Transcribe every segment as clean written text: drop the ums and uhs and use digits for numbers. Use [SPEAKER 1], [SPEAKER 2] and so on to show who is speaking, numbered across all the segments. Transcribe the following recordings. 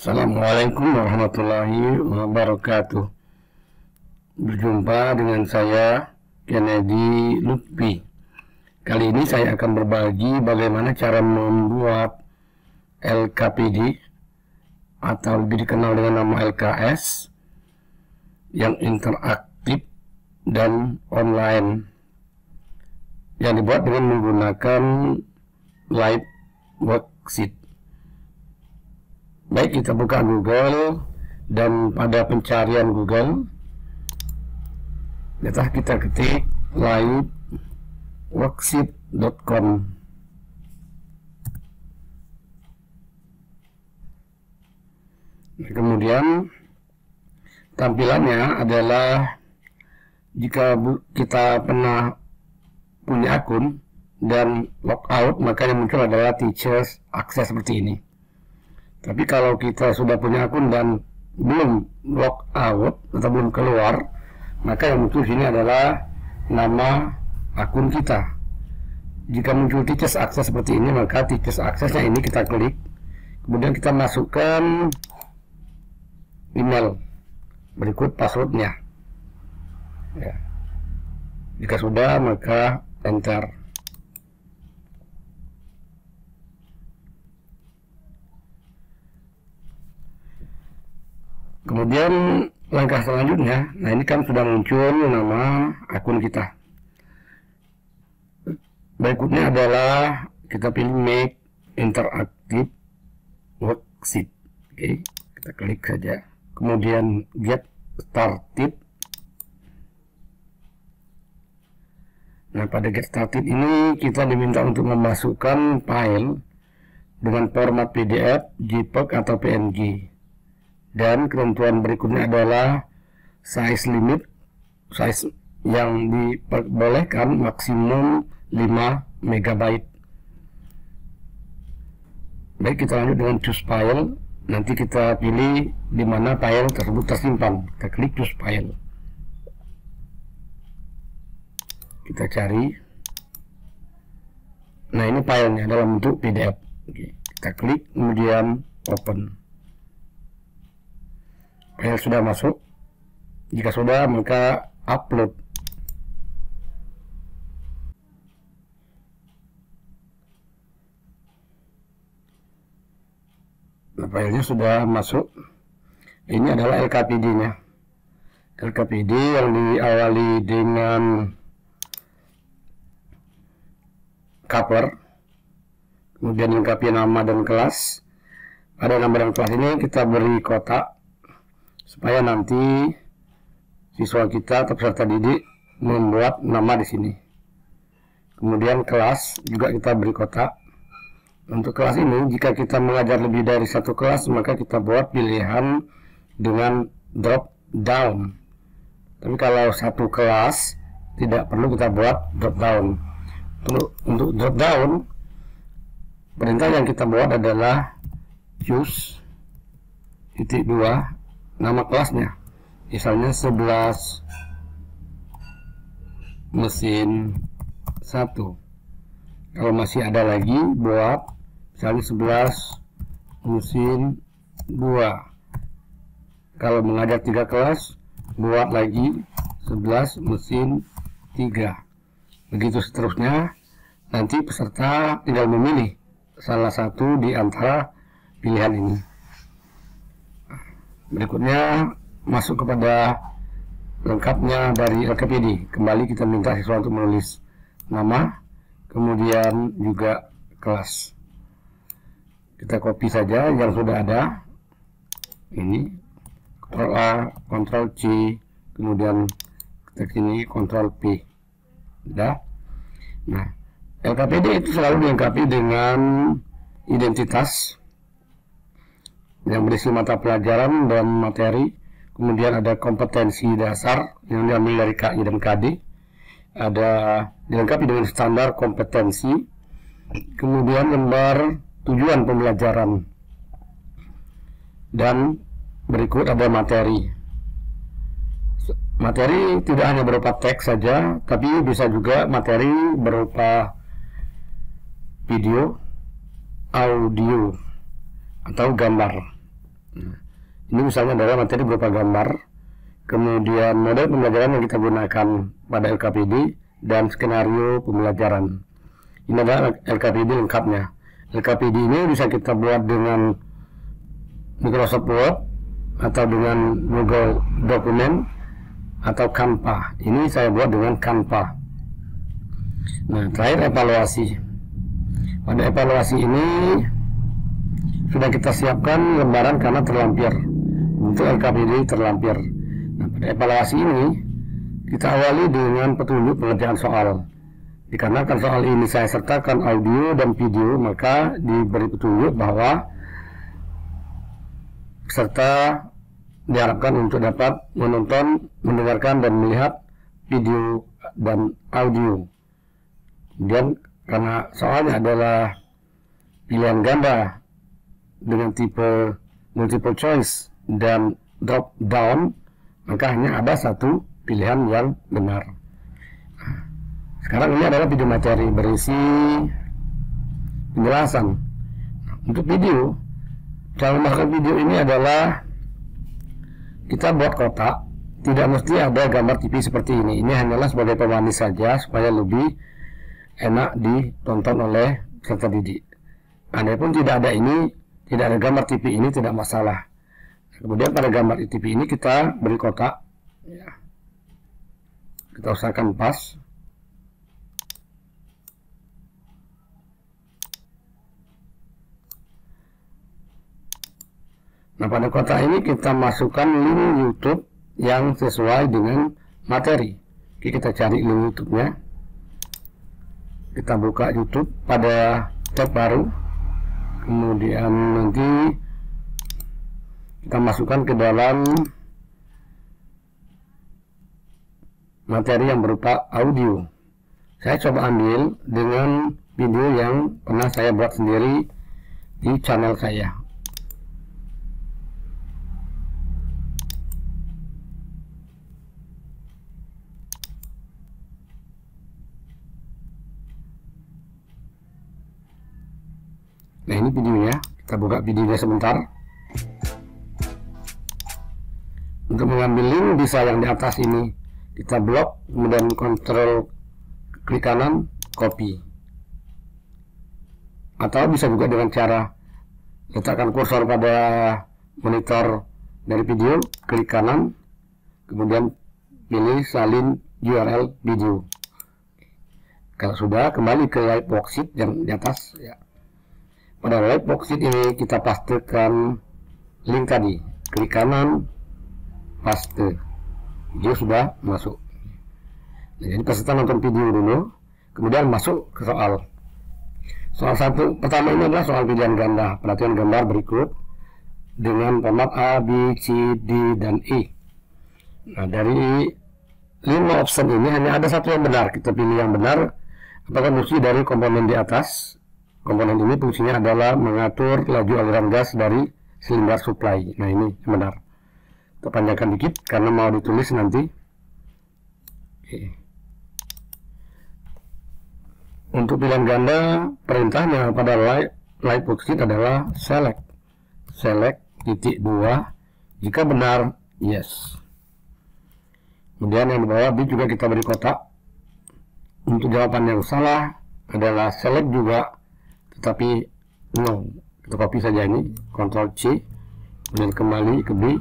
[SPEAKER 1] Assalamualaikum warahmatullahi wabarakatuh. Berjumpa dengan saya Kennedy Lutfi. Kali ini saya akan berbagi bagaimana cara membuat LKPD atau lebih dikenal dengan nama LKS yang interaktif dan online, yang dibuat dengan menggunakan live worksheet. Baik, kita buka Google, dan pada pencarian Google kita ketik liveworksheet.com. Kemudian tampilannya adalah jika kita pernah punya akun dan logout, maka yang muncul adalah teachers access seperti ini. Tapi kalau kita sudah punya akun dan belum logout atau belum keluar, maka yang muncul sini adalah nama akun kita. Jika muncul teachers access seperti ini, maka teachers accessnya ini kita klik, kemudian kita masukkan email berikut passwordnya. Ya. Jika sudah, maka enter. Kemudian langkah selanjutnya, nah ini kan sudah muncul nama akun kita. Berikutnya adalah kita pilih make interactive worksheet. Oke, kita klik saja. Kemudian get started. Nah, pada get started ini kita diminta untuk memasukkan file dengan format PDF, JPEG atau PNG. Dan ketentuan berikutnya adalah size limit, size yang diperbolehkan maksimum 5 MB. Baik, kita lanjut dengan choose file. Nanti kita pilih di mana file tersebut tersimpan. Kita klik choose file. Kita cari. Nah, ini filenya dalam bentuk PDF. Oke, kita klik kemudian open. File sudah masuk. Jika sudah, maka upload. Nah, filenya sudah masuk. Ini adalah LKPD-nya. LKPD yang diawali dengan cover, kemudian lengkapi nama dan kelas. Pada nama dan kelas ini kita beri kotak supaya nanti siswa kita atau peserta didik membuat nama di sini. Kemudian kelas juga kita beri kotak. Untuk kelas ini, jika kita mengajar lebih dari satu kelas, maka kita buat pilihan dengan drop down. Tapi kalau satu kelas, tidak perlu kita buat drop down. Untuk drop down, perintah yang kita buat adalah choose titik 2 nama kelasnya, misalnya 11 mesin 1. Kalau masih ada lagi, buat misalnya 11 mesin 2. Kalau mengajar 3 kelas, buat lagi 11 mesin 3. Begitu seterusnya. Nanti peserta tinggal memilih salah satu di antara pilihan ini. Berikutnya masuk kepada lengkapnya dari LKPD. Kembali kita minta siswa untuk menulis nama, kemudian juga kelas. Kita copy saja yang sudah ada. Ini Ctrl A, Ctrl C, kemudian kita sini Ctrl P. Sudah. Nah, LKPD itu selalu dilengkapi dengan identitas yang berisi mata pelajaran dan materi. Kemudian ada kompetensi dasar yang diambil dari KI dan KD. Ada dilengkapi dengan standar kompetensi. Kemudian lembar tujuan pembelajaran. Dan berikut ada materi. Materi tidak hanya berupa teks saja, tapi bisa juga materi berupa video, audio, atau gambar. Nah, ini misalnya adalah materi berupa gambar, kemudian model pembelajaran yang kita gunakan pada LKPD, dan skenario pembelajaran. Ini adalah LKPD lengkapnya. LKPD ini bisa kita buat dengan Microsoft Word atau dengan Google Document atau Canva. Ini saya buat dengan Canva. Nah, terakhir evaluasi. Pada evaluasi ini sudah kita siapkan lembaran karena terlampir untuk LKPD terlampir. Nah, pada evaluasi ini kita awali dengan petunjuk pengerjaan soal. Dikarenakan soal ini saya sertakan audio dan video, maka diberi petunjuk bahwa peserta diharapkan untuk dapat menonton, mendengarkan, dan melihat video dan audio. Kemudian karena soalnya adalah pilihan ganda dengan tipe multiple choice dan drop down, maka hanya ada satu pilihan yang benar. Sekarang ini adalah video materi berisi penjelasan. Untuk video, cara memasukkan video ini adalah kita buat kotak. Tidak mesti ada gambar TV seperti ini. Ini hanyalah sebagai pemanis saja supaya lebih enak ditonton oleh peserta didik. Andai pun tidak ada ini, tidak ada gambar TV ini, tidak masalah. Kemudian pada gambar TV ini kita beri kotak. Ya. Kita usahakan pas. Nah, pada kotak ini kita masukkan link YouTube yang sesuai dengan materi. Oke, kita cari link YouTube-nya. Kita buka YouTube pada tab baru. Kemudian nanti kita masukkan ke dalam materi yang berupa audio. Saya coba ambil dengan video yang pernah saya buat sendiri di channel saya. Nah, ini videonya. Kita buka videonya sebentar. Untuk mengambil link bisa yang di atas ini. Kita blok, kemudian kontrol klik kanan, copy. Atau bisa juga dengan cara letakkan kursor pada monitor dari video, klik kanan, kemudian pilih salin URL video. Kalau sudah, kembali ke live worksheet yang di atas ya. Pada live worksheet ini kita pastekan link tadi, klik kanan, paste. Video sudah masuk. Nah, jadi peserta nonton video dulu, kemudian masuk ke soal. Soal satu pertama ini adalah soal pilihan ganda. Perhatian gambar berikut dengan format A, B, C, D, dan E. Nah, dari 5 option ini hanya ada satu yang benar. Kita pilih yang benar. Apakah fungsi dari komponen di atas? Komponen ini fungsinya adalah mengatur laju aliran gas dari silinder supply. Nah, ini benar. Kita panjangkan dikit karena mau ditulis nanti. Oke. Untuk pilihan ganda, perintahnya pada live worksheet adalah select titik 2. Jika benar, yes. Kemudian yang di bawah B juga kita beri kotak. Untuk jawaban yang salah adalah select juga, tetapi no. Kita copy saja ini, Ctrl C, kemudian kembali ke B,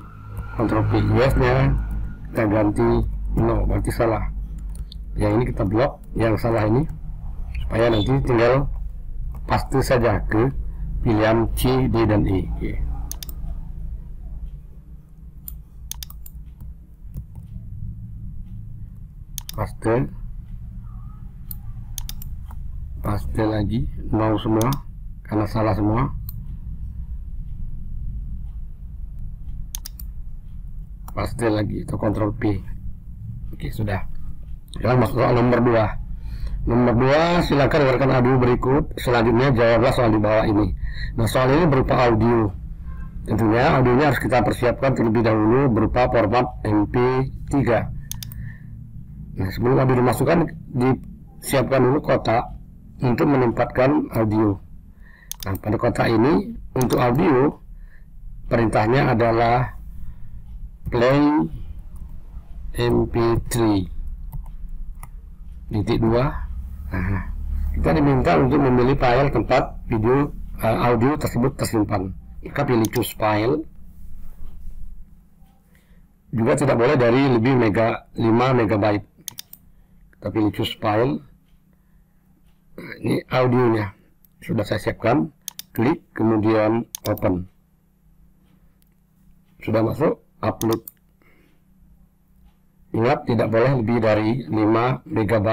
[SPEAKER 1] Ctrl P, yes-nya kita ganti no, berarti salah. Yang ini kita blok, yang salah ini, supaya nanti tinggal paste saja ke pilihan C, D, dan E. Oke. Paste lagi, no semua karena salah semua. Paste lagi atau Ctrl P. Oke, sudah. Sekarang masuk soal nomor 2. Nomor 2, silakan dengarkan audio berikut. Selanjutnya jawablah soal di bawah ini. Nah, soal ini berupa audio. Tentunya audionya harus kita persiapkan terlebih dahulu berupa format MP3. Nah, sebelum audio dimasukkan, disiapkan dulu kotak untuk menempatkan audio. Nah, pada kotak ini untuk audio perintahnya adalah play mp3 titik 2. Nah, kita diminta untuk memilih file tempat video audio tersebut tersimpan. Maka pilih choose file. Juga tidak boleh dari lebih 5 MB. Kita pilih choose file. Nah, ini audionya sudah saya siapkan. Klik kemudian open. Sudah masuk, upload. Ingat, tidak boleh lebih dari 5 MB.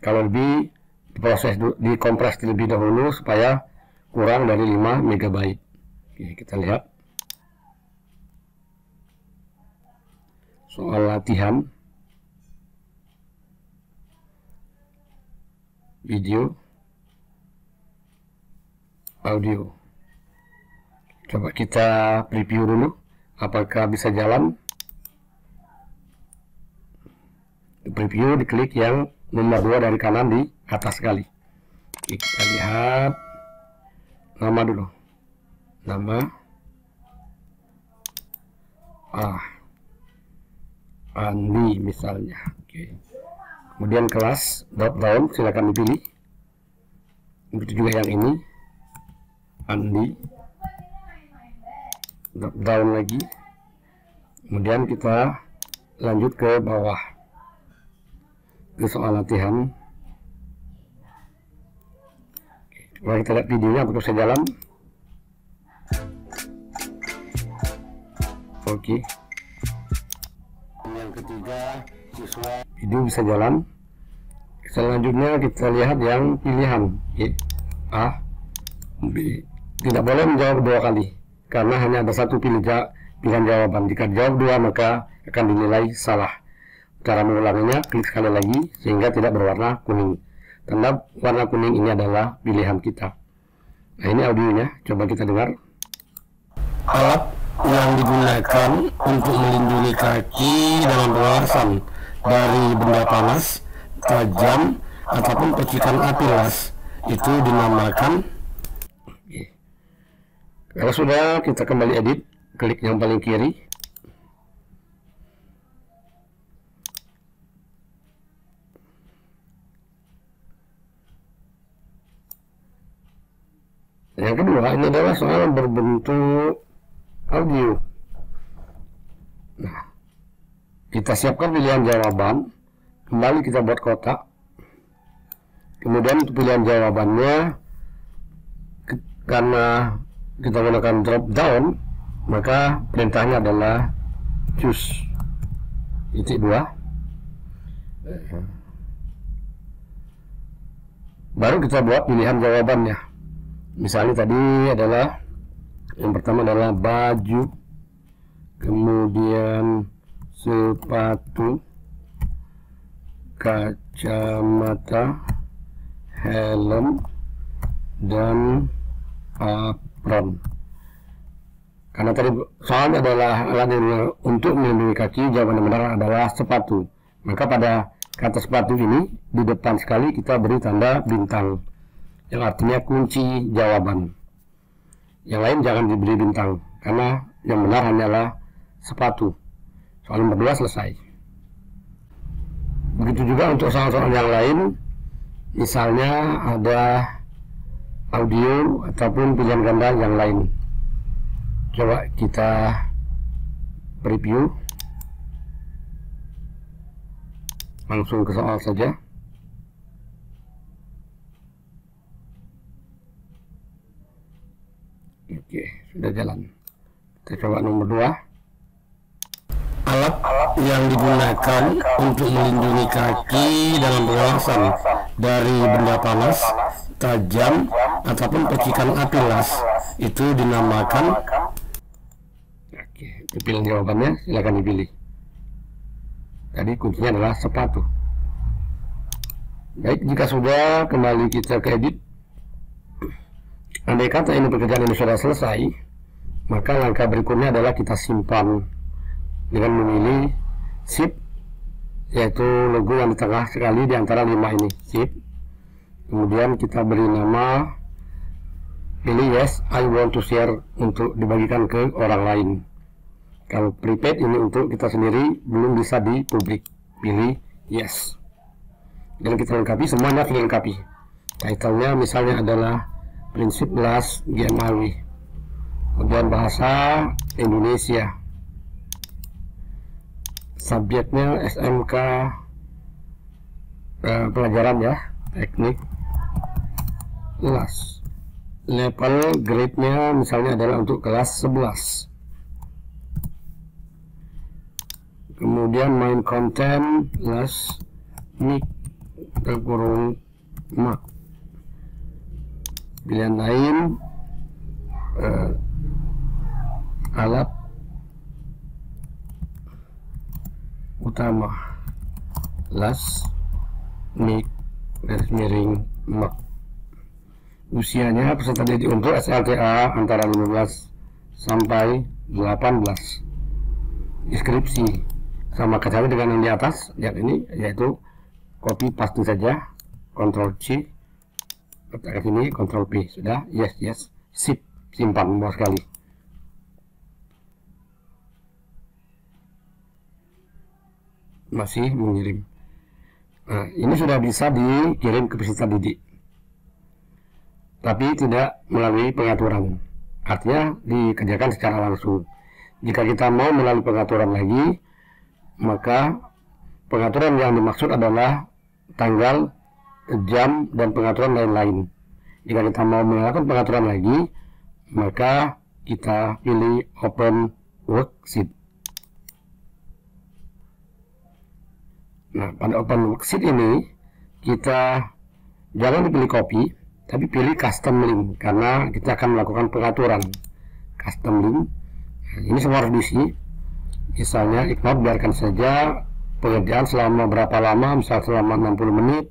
[SPEAKER 1] Kalau lebih, diproses, dikompres terlebih dahulu supaya kurang dari 5 MB. Oke, kita lihat soal latihan video audio. Coba kita preview dulu apakah bisa jalan. Preview, diklik yang nomor 2 dari kanan di atas sekali. Kita lihat nama dulu, nama Andi misalnya. Oke. Kemudian kelas drop down, silakan dipilih. Begitu juga yang ini, Andi. Drop down lagi. Kemudian kita lanjut ke bawah ke soal latihan. Coba kita lihat videonya apakah bisa jalan. Oke. Yang ketiga, siswa video bisa jalan. Selanjutnya kita lihat yang pilihan A, B. Tidak boleh menjawab 2 kali karena hanya ada satu pilihan jawaban. Jika jawab 2 maka akan dinilai salah. Cara mengulanginya, klik sekali lagi sehingga tidak berwarna kuning. Tanda warna kuning ini adalah pilihan kita. Nah, ini audionya, coba kita dengar. Alat yang digunakan untuk melindungi kaki dalam beralasan dari benda panas, tajam, ataupun percikan api las itu dinamakan. Kalau sudah, kita kembali edit, klik yang paling kiri. Yang kedua, ini adalah soal berbentuk audio. Nah, kita siapkan pilihan jawaban. Kembali kita buat kotak. Kemudian untuk pilihan jawabannya, karena kita gunakan drop down, maka perintahnya adalah choose titik 2. Baru kita buat pilihan jawabannya. Misalnya tadi adalah yang pertama adalah baju, kemudian sepatu, kacamata, helm, dan apron. Karena tadi soalnya adalah alat untuk melindungi kaki, jawaban yang benar adalah sepatu. Maka pada kata sepatu ini di depan sekali kita beri tanda bintang, yang artinya kunci jawaban. Yang lain jangan diberi bintang karena yang benar hanyalah sepatu. Soal nomor 2 selesai. Begitu juga untuk soal-soal yang lain, misalnya ada audio ataupun pilihan ganda yang lain. Coba kita preview, langsung ke soal saja. Oke, sudah jalan. Kita coba nomor 2. Alat yang digunakan untuk melindungi kaki dalam beralasan dari benda panas, tajam, ataupun percikan api las itu dinamakan. Oke, pilihan jawabannya silakan dipilih. Tadi kuncinya adalah sepatu. Baik, jika sudah, kembali kita ke edit. Andai kata ini pekerjaan ini sudah selesai, maka langkah berikutnya adalah kita simpan dengan memilih shift, yaitu logo yang di tengah sekali di antara 5 ini, shift. Kemudian kita beri nama pilih yes, I want to share, untuk dibagikan ke orang lain. Kalau prepaid ini untuk kita sendiri, belum bisa di publik, pilih yes. Dan kita lengkapi, semuanya kita lengkapi. Title-nya misalnya adalah prinsip kelas GMAW, kemudian bahasa Indonesia, subjeknya SMK pelajaran ya, teknik kelas. Level grade-nya misalnya adalah untuk kelas 11. Kemudian main konten kelas mic terkurung mak. Pilihan lain alat utama kelas mic garis miring mak. Usianya peserta didik untuk SLTA antara 15 sampai 18. Deskripsi sama kacau dengan yang di atas, yang ini yaitu copy paste saja, Ctrl C, letakkan sini, Ctrl P, sudah, yes, sip, simpan, mudah sekali. Masih mengirim. Nah, ini sudah bisa dikirim ke peserta didik, tapi tidak melalui pengaturan, artinya dikerjakan secara langsung. Jika kita mau melalui pengaturan lagi, maka pengaturan yang dimaksud adalah tanggal, jam, dan pengaturan lain-lain. Jika kita mau melakukan pengaturan lagi, maka kita pilih open worksheet. Nah, pada open worksheet ini kita jangan dipilih copy, tapi pilih custom link, karena kita akan melakukan pengaturan. Custom link, nah, ini semua harus diisi. Misalnya ignore, biarkan saja pengerjaan selama berapa lama, misal selama 60 menit.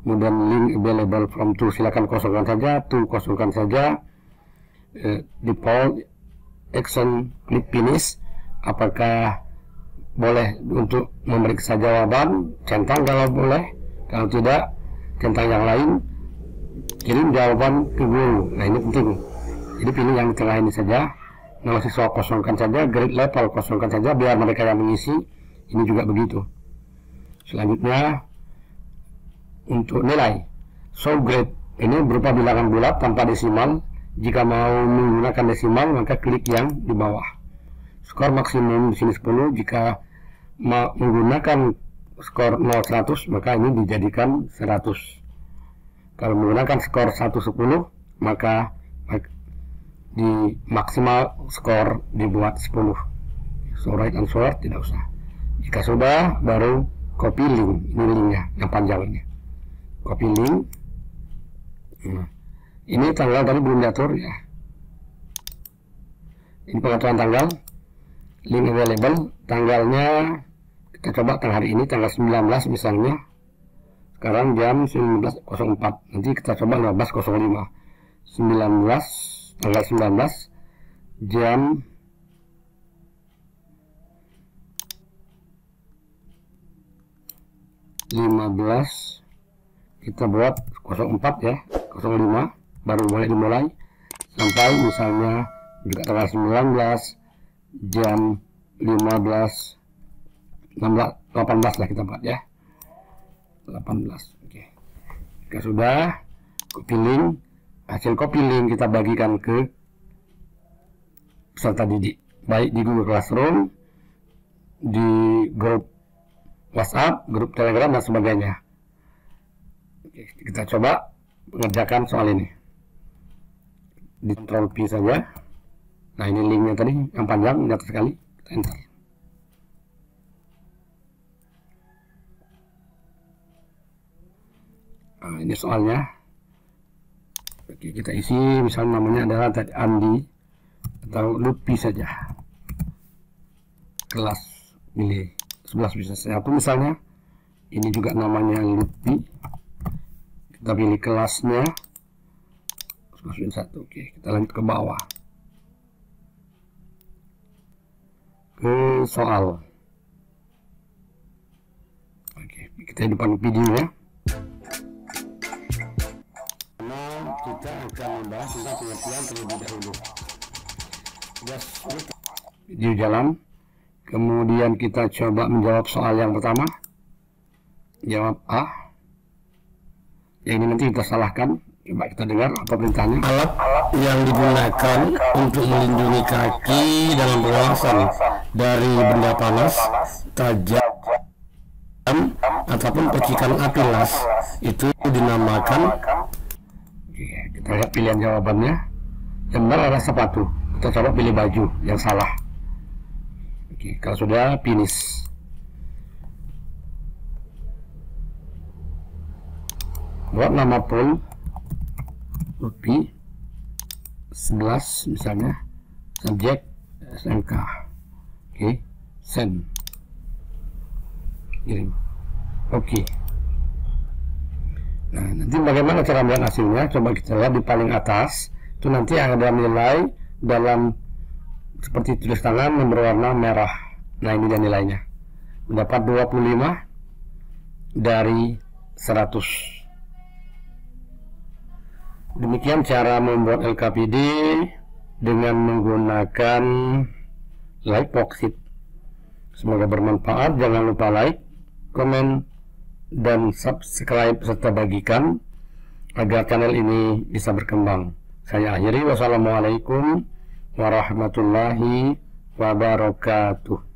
[SPEAKER 1] Kemudian link available from to, silakan kosongkan saja, to kosongkan saja. Default action, klik finish, apakah boleh untuk memeriksa jawaban, centang kalau boleh, kalau tidak centang yang lain, kirim jawaban ke guru. Nah, ini penting, jadi pilih yang di tengah ini saja. Nama siswa kosongkan saja, grade level kosongkan saja, biar mereka yang mengisi. Ini juga begitu. Selanjutnya untuk nilai, show grade, ini berupa bilangan bulat tanpa desimal. Jika mau menggunakan desimal, maka klik yang di bawah. Skor maksimum di sini 10. Jika mau menggunakan skor 0-100, maka ini dijadikan 100. Kalau menggunakan skor 1-10, maka di maksimal skor dibuat 10. So right answer tidak usah. Jika sudah, baru copy link. Ini linknya yang panjang ini, copy link. Nah, ini tanggal tadi belum diatur ya. Ini pengaturan tanggal, link available. Tanggalnya kita coba tanggal hari ini, tanggal 19 misalnya. Sekarang jam 19.04, nanti kita coba 15.05. 19, tanggal 19 jam 15, kita buat 04 ya, 05, baru boleh dimulai sampai misalnya juga tanggal 19 jam 15, 16, 18 lah kita buat ya, 18. Oke. Jika sudah, copy link, hasil copy link kita bagikan ke peserta didik, baik di Google Classroom, di grup WhatsApp, grup Telegram, dan sebagainya. Oke, kita coba mengerjakan soal ini. Di Ctrl P saja. Nah, ini linknya tadi yang panjang, nyata sekali. Kita enter. Nah, ini soalnya. Oke, kita isi, misalnya namanya adalah tadi Andi atau Lutfi saja. Kelas pilih 11 bisa 1 misalnya. Ini juga namanya Lutfi. Kita pilih kelasnya 11 1. Oke, kita lanjut ke bawah. Ke soal. Oke, kita depan videonya. kita akan membahas tentang pengertian terlebih dahulu. Video jalan. Kemudian kita coba menjawab soal yang pertama. Jawab A. Yang ini nanti kita salahkan. Coba kita dengar apa perintahnya. Alat yang digunakan untuk melindungi kaki dalam pengawasan dari benda panas, tajam, ataupun percikan api las itu dinamakan. Oke, kita lihat pilihan jawabannya. Yang benar adalah sepatu. Kita coba pilih baju yang salah. Oke, kalau sudah finish. Buat nama pool Lutfi 11 misalnya, subjek SMK. Oke, send, kirim. Oke. Nah, nanti bagaimana cara melihat hasilnya? Coba kita lihat di paling atas. Itu nanti ada nilai dalam seperti tulis tangan yang berwarna merah. Nah, ini dia nilainya. Mendapat 25 dari 100. Demikian cara membuat LKPD dengan menggunakan like worksheet. Semoga bermanfaat. Jangan lupa like, komen, dan subscribe serta bagikan agar channel ini bisa berkembang. Saya akhiri. Wassalamualaikum warahmatullahi wabarakatuh.